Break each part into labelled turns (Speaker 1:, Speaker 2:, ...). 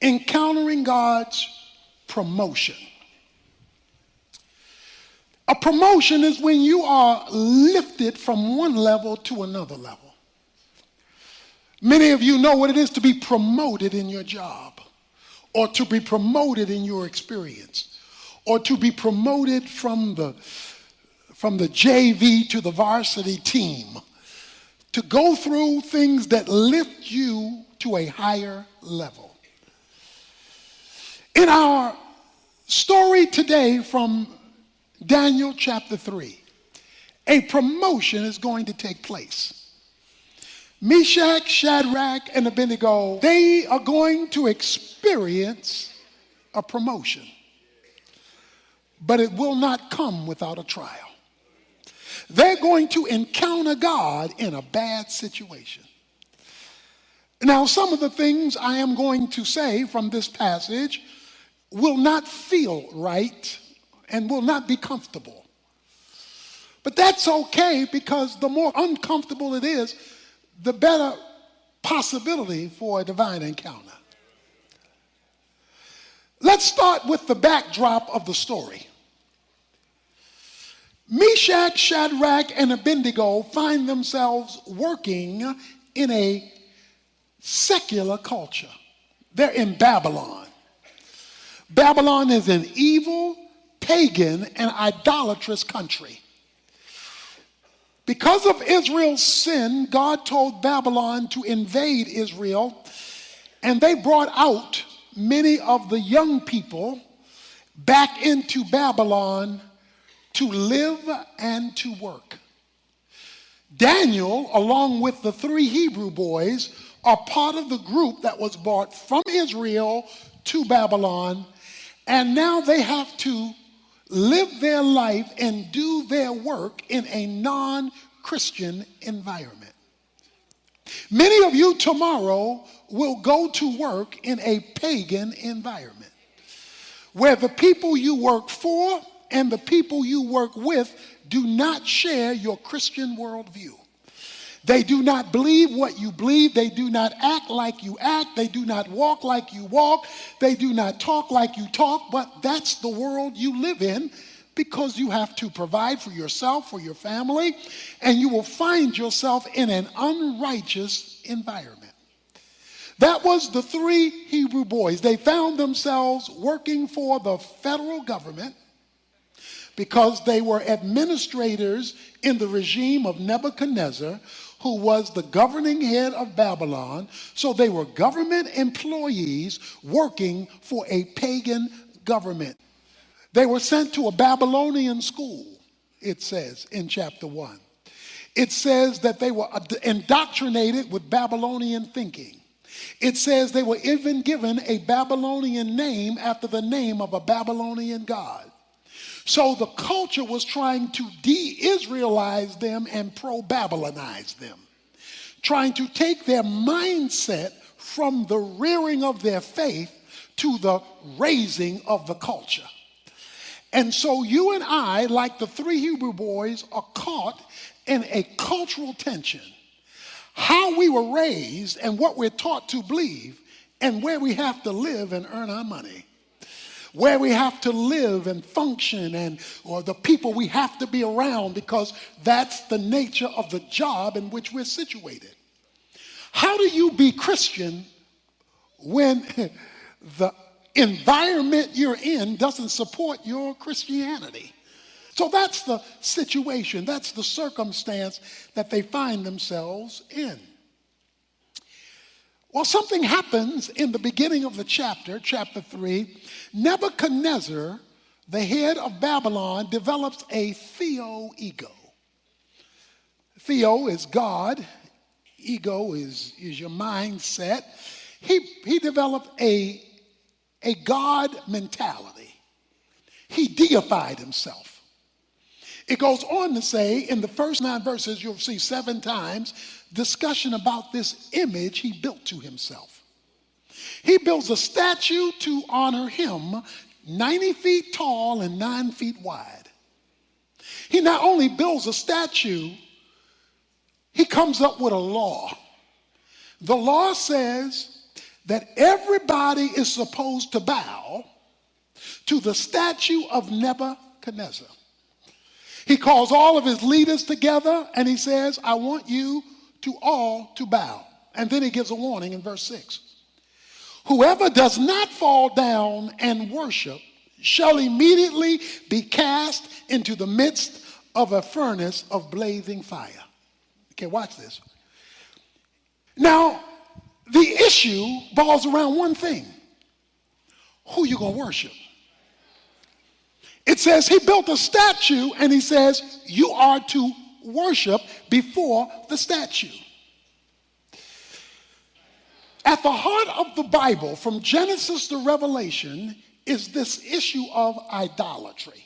Speaker 1: Encountering God's promotion. A promotion is when you are lifted from one level to another level. Many of you know what it is to be promoted in your job, or to be promoted in your experience, or to be promoted from the JV to the varsity team, to go through things that lift you to a higher level. In our story today from Daniel chapter 3, a promotion is going to take place. Meshach, Shadrach, and Abednego, they are going to experience a promotion, but it will not come without a trial. They're going to encounter God in a bad situation. Now, some of the things I am going to say from this passage will not feel right and will not be comfortable. But that's okay, because the more uncomfortable it is, the better possibility for a divine encounter. Let's start with the backdrop of the story. Meshach, Shadrach, and Abednego find themselves working in a secular culture. They're in Babylon. Babylon is an evil, pagan, and idolatrous country. Because of Israel's sin, God told Babylon to invade Israel, and they brought out many of the young people back into Babylon to live and to work. Daniel, along with the 3 Hebrew boys, are part of the group that was brought from Israel to Babylon, and now they have to live their life and do their work in a non-Christian environment. Many of you tomorrow will go to work in a pagan environment, where the people you work for and the people you work with do not share your Christian worldview. They do not believe what you believe. They do not act like you act. They do not walk like you walk. They do not talk like you talk. But that's the world you live in, because you have to provide for yourself, for your family, and you will find yourself in an unrighteous environment. That was the 3 Hebrew boys. They found themselves working for the federal government because they were administrators in the regime of Nebuchadnezzar, who was the governing head of Babylon. So they were government employees working for a pagan government. They were sent to a Babylonian school, it says in chapter 1. It says that they were indoctrinated with Babylonian thinking. It says they were even given a Babylonian name after the name of a Babylonian god. So the culture was trying to de-Israelize them and pro-Babylonize them, trying to take their mindset from the rearing of their faith to the raising of the culture. And so you and I, like the 3 Hebrew boys, are caught in a cultural tension. How we were raised and what we're taught to believe, and where we have to live and earn our money. Where we have to live and function, or the people we have to be around, because that's the nature of the job in which we're situated. How do you be Christian when the environment you're in doesn't support your Christianity? So that's the situation, that's the circumstance that they find themselves in. Well, something happens in the beginning of the chapter 3. Nebuchadnezzar, the head of Babylon, develops a theo-ego. Theo is God. Ego is your mindset. He developed a God mentality. He deified himself. It goes on to say, in the first 9 verses, you'll see 7 times discussion about this image he built to himself. He builds a statue to honor him, 90 feet tall and 9 feet wide. He not only builds a statue, he comes up with a law. The law says that everybody is supposed to bow to the statue of Nebuchadnezzar. He calls all of his leaders together and he says, I want you to all to bow. And then he gives a warning in verse 6. Whoever does not fall down and worship shall immediately be cast into the midst of a furnace of blazing fire. Okay, watch this. Now, the issue revolves around one thing. Who you gonna worship? It says he built a statue and he says you are to worship before the statue. At the heart of the Bible, from Genesis to Revelation, is this issue of idolatry.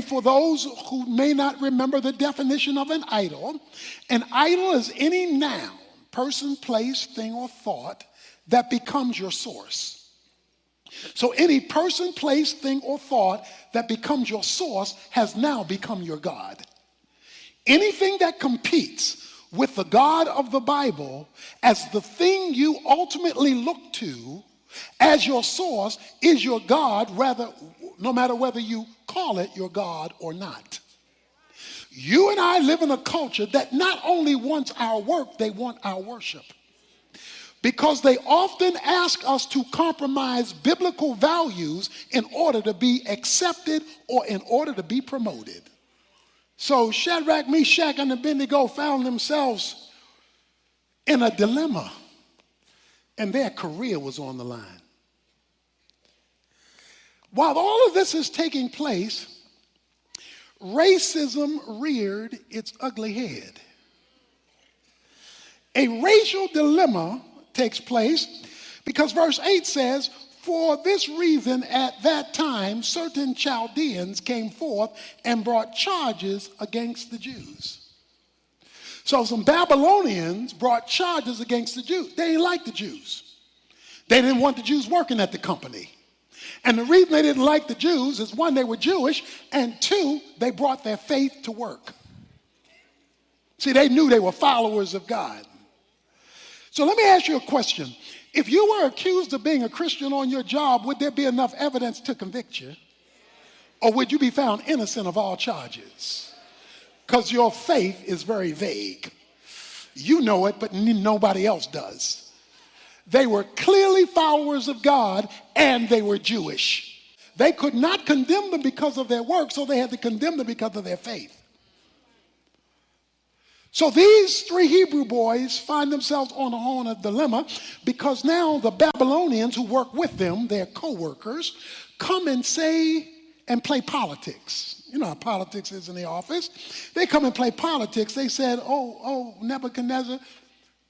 Speaker 1: For those who may not remember the definition of an idol is any noun, person, place, thing, or thought that becomes your source. So any person, place, thing, or thought that becomes your source has now become your God. Anything that competes with the God of the Bible as the thing you ultimately look to as your source is your God, no matter whether you call it your God or not. You and I live in a culture that not only wants our work, they want our worship. Because they often ask us to compromise biblical values in order to be accepted or in order to be promoted. So Shadrach, Meshach, and Abednego found themselves in a dilemma, and their career was on the line. While all of this is taking place, racism reared its ugly head. A racial dilemma takes place because verse 8 says, for this reason at that time certain Chaldeans came forth and brought charges against the Jews. So some Babylonians brought charges against the Jews. They didn't like the Jews. They didn't want the Jews working at the company. And the reason they didn't like the Jews is, one, they were Jewish, and two, they brought their faith to work. See, they knew they were followers of God. So let me ask you a question. If you were accused of being a Christian on your job, would there be enough evidence to convict you? Or would you be found innocent of all charges? Because your faith is very vague. You know it, but nobody else does. They were clearly followers of God, and they were Jewish. They could not condemn them because of their work, so they had to condemn them because of their faith. So these three Hebrew boys find themselves on a horn of dilemma because now the Babylonians who work with them, their co-workers, come and say and play politics. You know how politics is in the office. They come and play politics. They said, oh, Nebuchadnezzar,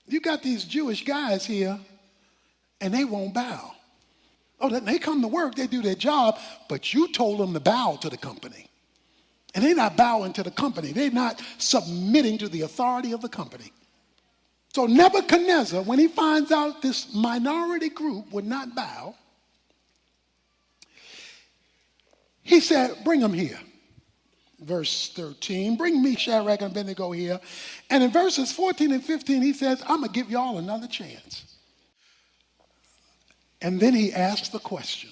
Speaker 1: you got these Jewish guys here and they won't bow. Oh, they come to work, they do their job, but you told them to bow to the company. And they're not bowing to the company. They're not submitting to the authority of the company. So Nebuchadnezzar, when he finds out this minority group would not bow, he said, bring them here. Verse 13, bring me Shadrach and Abednego here. And in verses 14 and 15, he says, I'm going to give y'all another chance. And then he asks the question,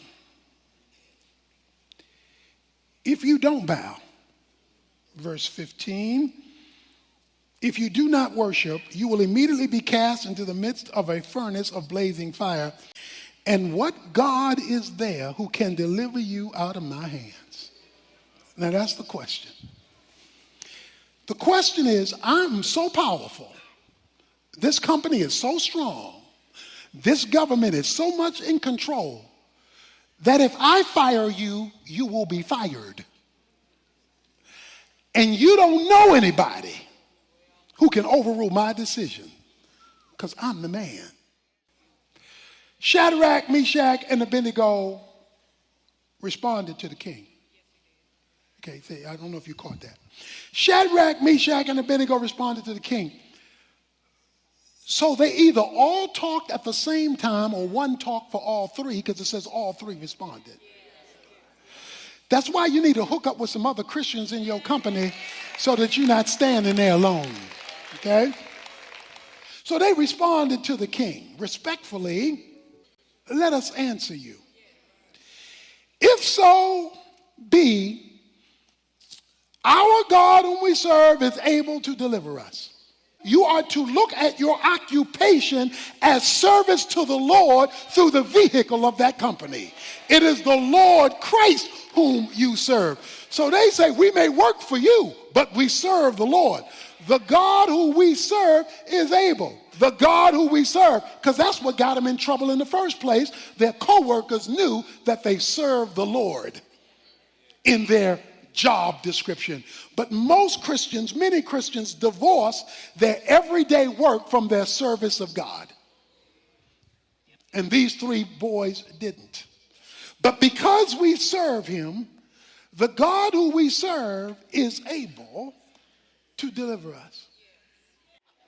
Speaker 1: if you don't bow, verse 15, if you do not worship, you will immediately be cast into the midst of a furnace of blazing fire. And what God is there who can deliver you out of my hands? Now that's the question. The question is, I'm so powerful. This company is so strong. This government is so much in control that if I fire you, you will be fired. And you don't know anybody who can overrule my decision because I'm the man. Shadrach, Meshach, and Abednego responded to the king. Okay, see, I don't know if you caught that. Shadrach, Meshach, and Abednego responded to the king. So they either all talked at the same time or one talked for all three because it says all three responded. That's why you need to hook up with some other Christians in your company so that you're not standing there alone, okay? So they responded to the king, respectfully, let us answer you. If so be, our God whom we serve is able to deliver us. You are to look at your occupation as service to the Lord through the vehicle of that company. It is the Lord Christ whom you serve. So they say, we may work for you, but we serve the Lord. The God who we serve is able. The God who we serve, because that's what got them in trouble in the first place. Their co-workers knew that they served the Lord in their job description. But most Christians, many Christians, divorce their everyday work from their service of God. And these three boys didn't. But because we serve him, the God who we serve is able to deliver us.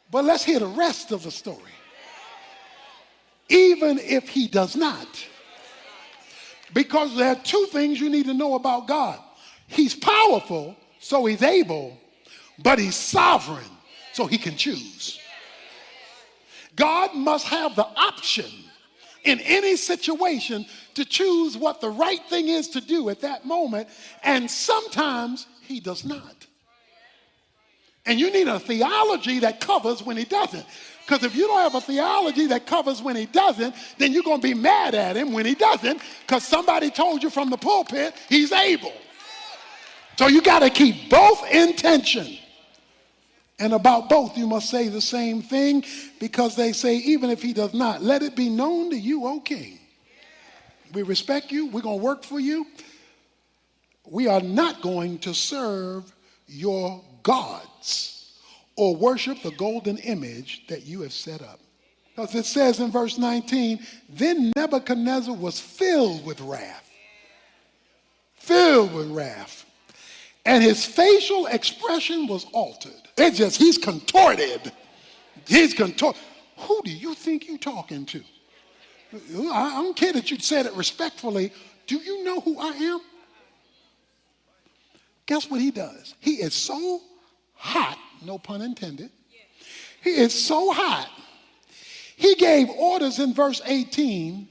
Speaker 1: But let's hear the rest of the story. Even if he does not. Because there are two things you need to know about God. He's powerful, so he's able, but he's sovereign, so he can choose. God must have the option in any situation to choose what the right thing is to do at that moment, and sometimes he does not. And you need a theology that covers when he doesn't. Because if you don't have a theology that covers when he doesn't, then you're going to be mad at him when he doesn't, because somebody told you from the pulpit he's able. So you got to keep both in tension. And about both, you must say the same thing, because they say, even if he does not, let it be known to you, O king. We respect you. We're going to work for you. We are not going to serve your gods or worship the golden image that you have set up. Because it says in verse 19, then Nebuchadnezzar was filled with wrath. Filled with wrath. And his facial expression was altered. It's just, he's contorted. He's contorted. Who do you think you're talking to? I don't care that you said it respectfully. Do you know who I am? Guess what he does? He is so hot, no pun intended. He is so hot. He gave orders in verse 18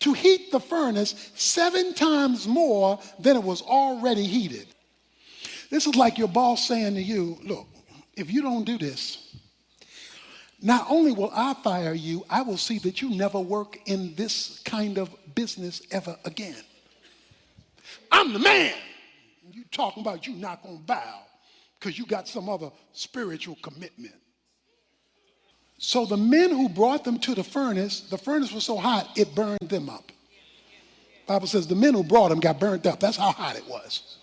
Speaker 1: to heat the furnace 7 times more than it was already heated. This is like your boss saying to you, look, if you don't do this, not only will I fire you, I will see that you never work in this kind of business ever again. I'm the man. You talking about you not going to bow because you got some other spiritual commitment. So the men who brought them to the furnace was so hot, it burned them up. The Bible says the men who brought them got burned up. That's how hot it was.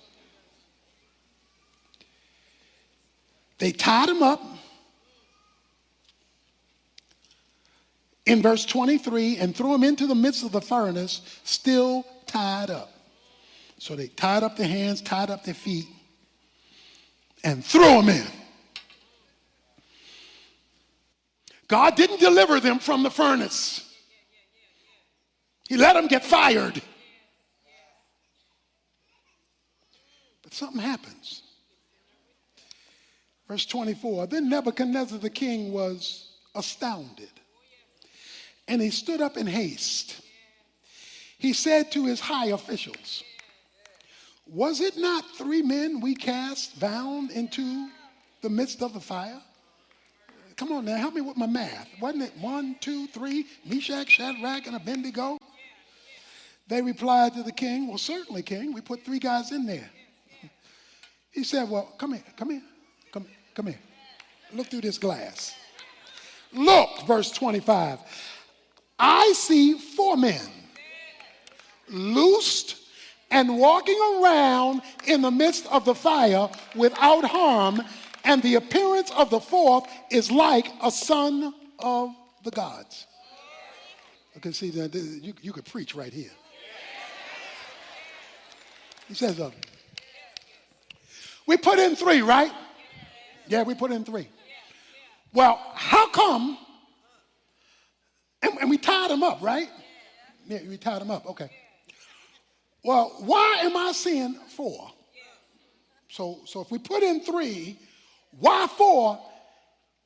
Speaker 1: They tied him up in verse 23 and threw him into the midst of the furnace, still tied up. So they tied up their hands, tied up their feet, and threw him in. God didn't deliver them from the furnace. He let them get fired. But something happens. Verse 24, then Nebuchadnezzar the king was astounded, and he stood up in haste. He said to his high officials, was it not 3 men we cast bound into the midst of the fire? Come on now, help me with my math. Wasn't it 1, 2, 3, Meshach, Shadrach, and Abednego? They replied to the king, well, certainly, king, we put 3 guys in there. He said, well, come here. Look through this glass. Look, verse 25. I see 4 men loosed and walking around in the midst of the fire without harm, and the appearance of the 4th is like a son of the gods. Okay, see, you could preach right here. He says, we put in 3, right? Yeah, we put in 3. Well, how come, and we tied him up, right? Yeah, we tied him up, okay. Well, why am I seeing 4? So if we put in 3, why 4?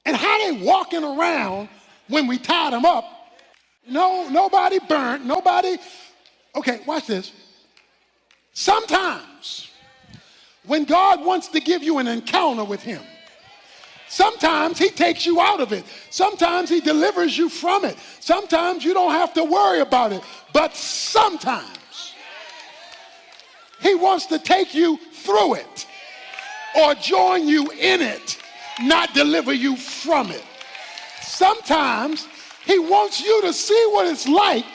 Speaker 1: And how they walking around when we tied them up. No, nobody burnt, nobody. Okay, watch this. Sometimes when God wants to give you an encounter with him, sometimes he takes you out of it. Sometimes he delivers you from it. Sometimes you don't have to worry about it. But sometimes he wants to take you through it or join you in it, not deliver you from it. Sometimes he wants you to see what it's like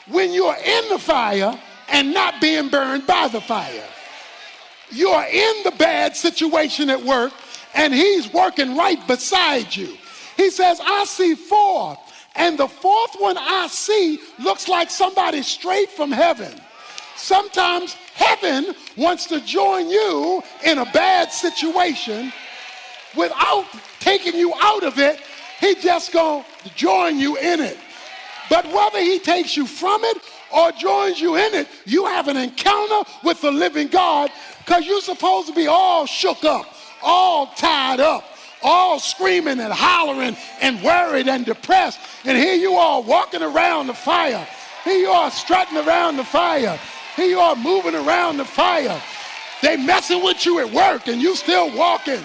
Speaker 1: when you're in the fire and not being burned by the fire. You're in the bad situation at work and he's working right beside you. He says, I see four, and the fourth one I see looks like somebody straight from heaven. Sometimes heaven wants to join you in a bad situation without taking you out of it. He just gonna join you in it. But whether he takes you from it or joins you in it, you have an encounter with the living God, because you're supposed to be all shook up, all tied up, all screaming and hollering and worried and depressed. And here you are walking around the fire. Here you are strutting around the fire. Here you are moving around the fire. They messing with you at work and you still walking.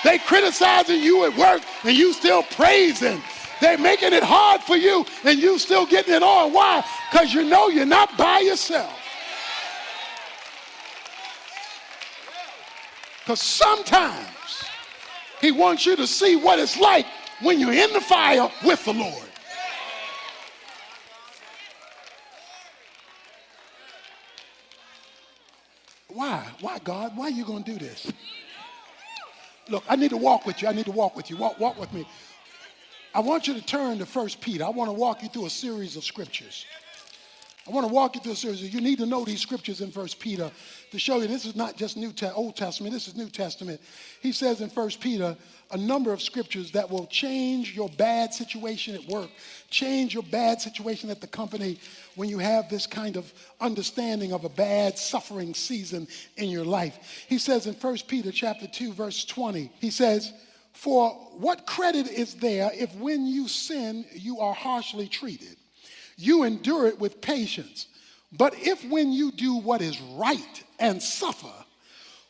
Speaker 1: They criticizing you at work and you still praising. They making it hard for you and you still getting it on. Why? Because you know you're not by yourself. Because sometimes he wants you to see what it's like when you're in the fire with the Lord. Why? Why, God? Why are you going to do this? Look, I need to walk with you. I need to walk with you. Walk with me. I want you to turn to 1 Peter. I want to walk you through a series of scriptures. I want to walk you through a series. You need to know these scriptures in 1 Peter to show you this is not just Old Testament. This is New Testament. He says in 1 Peter a number of scriptures that will change your bad situation at work, change your bad situation at the company when you have this kind of understanding of a bad suffering season in your life. He says in 1 Peter chapter 2, verse 20, he says, for what credit is there if when you sin, you are harshly treated? You endure it with patience. But if when you do what is right and suffer,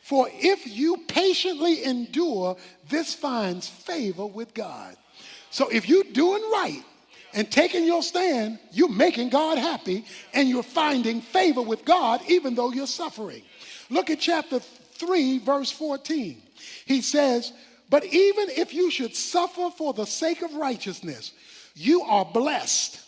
Speaker 1: for if you patiently endure, this finds favor with God. So if you're doing right and taking your stand, you're making God happy and you're finding favor with God even though you're suffering. Look at chapter 3, verse 14. He says, but even if you should suffer for the sake of righteousness, you are blessed.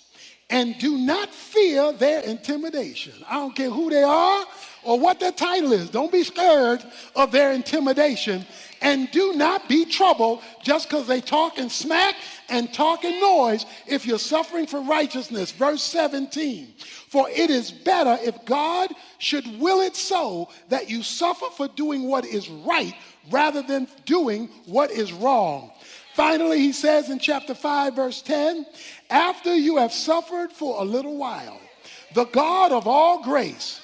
Speaker 1: And do not fear their intimidation. I don't care who they are or what their title is. Don't be scared of their intimidation. And do not be troubled just because they talking smack and talking noise if you're suffering for righteousness. Verse 17. For it is better if God should will it so that you suffer for doing what is right rather than doing what is wrong. Finally, he says in chapter 5, verse 10, after you have suffered for a little while, the God of all grace,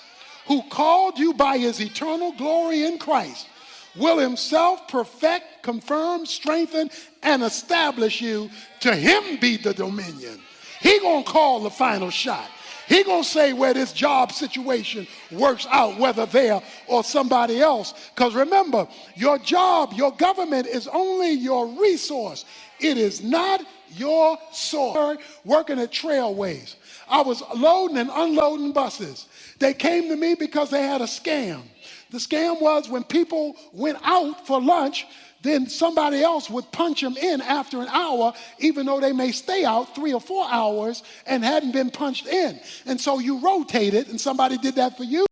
Speaker 1: who called you by his eternal glory in Christ, will himself perfect, confirm, strengthen, and establish you. To him be the dominion. He gonna call the final shot. He gonna say where this job situation works out, whether there or somebody else. Because remember, your job, your government is only your resource. It is not your source. Working at Trailways, I was loading and unloading buses. They came to me because they had a scam. The scam was when people went out for lunch, then somebody else would punch them in after an hour, even though they may stay out 3 or 4 hours and hadn't been punched in. And so you rotated, and somebody did that for you.